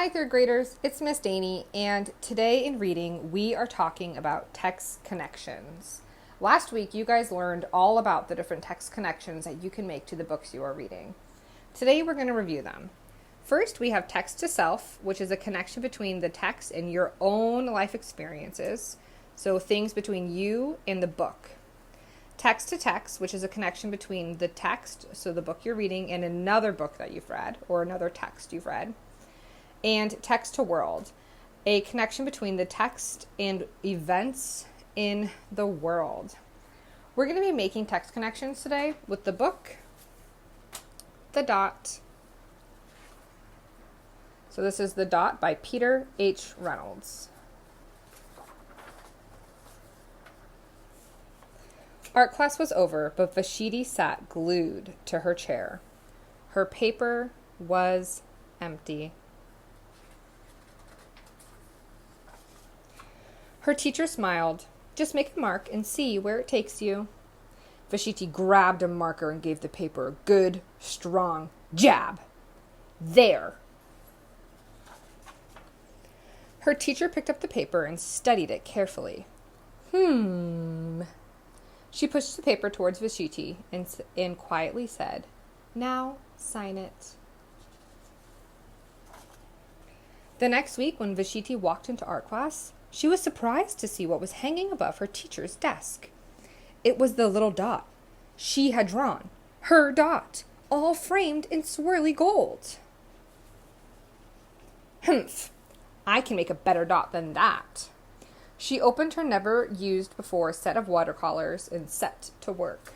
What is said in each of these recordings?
Hi, third graders. It's Miss Daney, and today in reading, we are talking about text connections. Last week, you guys learned all about the different text connections that you can make to the books you are reading. Today, we're going to review them. First, we have text to self, which is a connection between the text and your own life experiences, so things between you and the book. Text to text, which is a connection between the text, so the book you're reading, and another book that you've read, or another text you've read. And text to world, a connection between the text and events in the world. We're going to be making text connections today with the book, The Dot. So this is The Dot by Peter H. Reynolds. Art class was over, but Vashiti sat glued to her chair. Her paper was empty. Her teacher smiled. Just make a mark and see where it takes you. Vashiti grabbed a marker and gave the paper a good, strong jab. There. Her teacher picked up the paper and studied it carefully. She pushed the paper towards Vashiti and quietly said, "Now sign it." The next week, when Vashiti walked into art class, she was surprised to see what was hanging above her teacher's desk. It was the little dot she had drawn, her dot, all framed in swirly gold. Humph, I can make a better dot than that. She opened her never-used-before set of watercolors and set to work.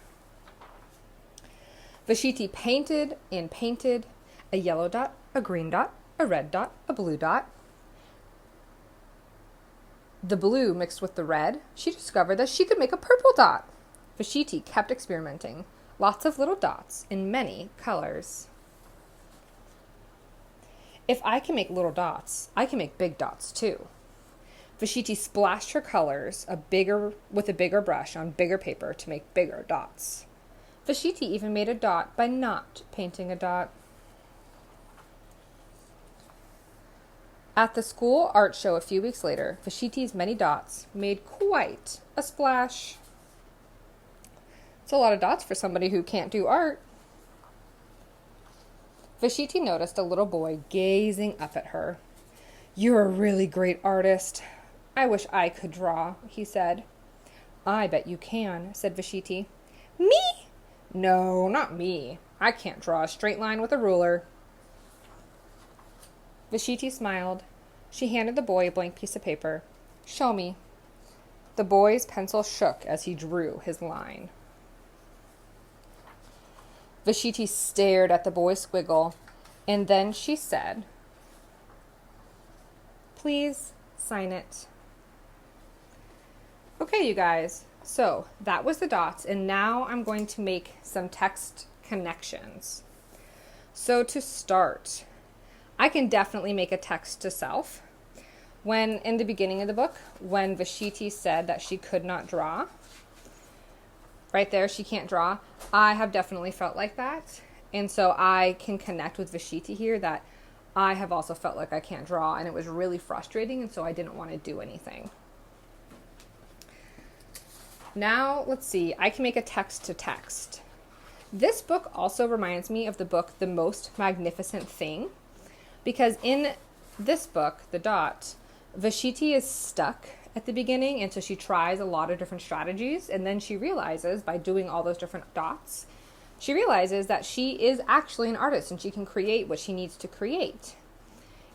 Vashiti painted and painted, a yellow dot, a green dot, a red dot, a blue dot. The blue mixed with the red, she discovered that she could make a purple dot. Vashiti kept experimenting. Lots of little dots in many colors. If I can make little dots, I can make big dots too. Vashiti splashed her colors with a bigger brush on bigger paper to make bigger dots. Vashiti even made a dot by not painting a dot. At the school art show a few weeks later, Vashiti's many dots made quite a splash. It's a lot of dots for somebody who can't do art. Vashiti noticed a little boy gazing up at her. "You're a really great artist. I wish I could draw," he said. "I bet you can," said Vashiti. "Me? No, not me. I can't draw a straight line with a ruler." Vashiti smiled. She handed the boy a blank piece of paper. "Show me." The boy's pencil shook as he drew his line. Vashiti stared at the boy's squiggle, and then she said, "Please sign it." Okay, you guys. So that was the dots, and now I'm going to make some text connections. So to start, I can definitely make a text to self. When in the beginning of the book, when Vashiti said that she could not draw, right there, she can't draw, I have definitely felt like that. And so I can connect with Vashiti here that I have also felt like I can't draw, and it was really frustrating, and so I didn't want to do anything. Now, let's see, I can make a text to text. This book also reminds me of the book The Most Magnificent Thing, because in this book, The Dot, Vashiti is stuck at the beginning, and so she tries a lot of different strategies, and then she realizes, by doing all those different dots, she realizes that she is actually an artist, and she can create what she needs to create.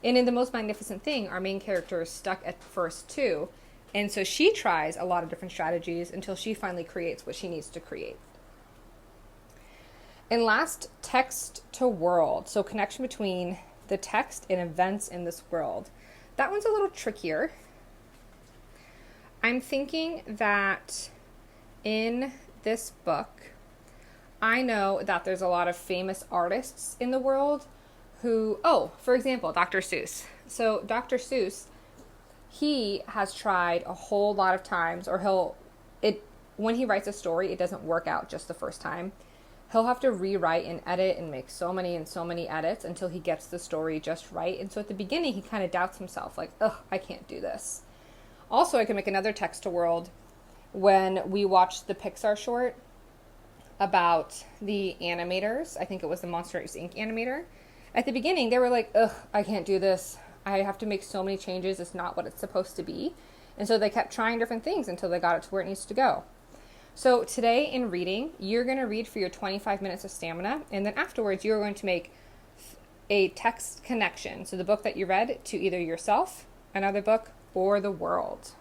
And in The Most Magnificent Thing, our main character is stuck at first too, and so she tries a lot of different strategies until she finally creates what she needs to create. And last, text to world, so connection between the text and events in this world. That one's a little trickier. I'm thinking that in this book, I know that there's a lot of famous artists in the world who, for example, Dr. Seuss. So Dr. Seuss, he has tried a whole lot of times, or when he writes a story, it doesn't work out just the first time. he'll have to rewrite and edit and make so many and so many edits until he gets the story just right. And so at the beginning, he kind of doubts himself, like, ugh, I can't do this. Also, I can make another text to world. When we watched the Pixar short about the animators, I think it was the Monsters, Inc. animator, at the beginning, they were like, ugh, I can't do this. I have to make so many changes. It's not what it's supposed to be. And so they kept trying different things until they got it to where it needs to go. So today in reading, you're going to read for your 25 minutes of stamina, and then afterwards you're going to make a text connection. So the book that you read to either yourself, another book, or the world.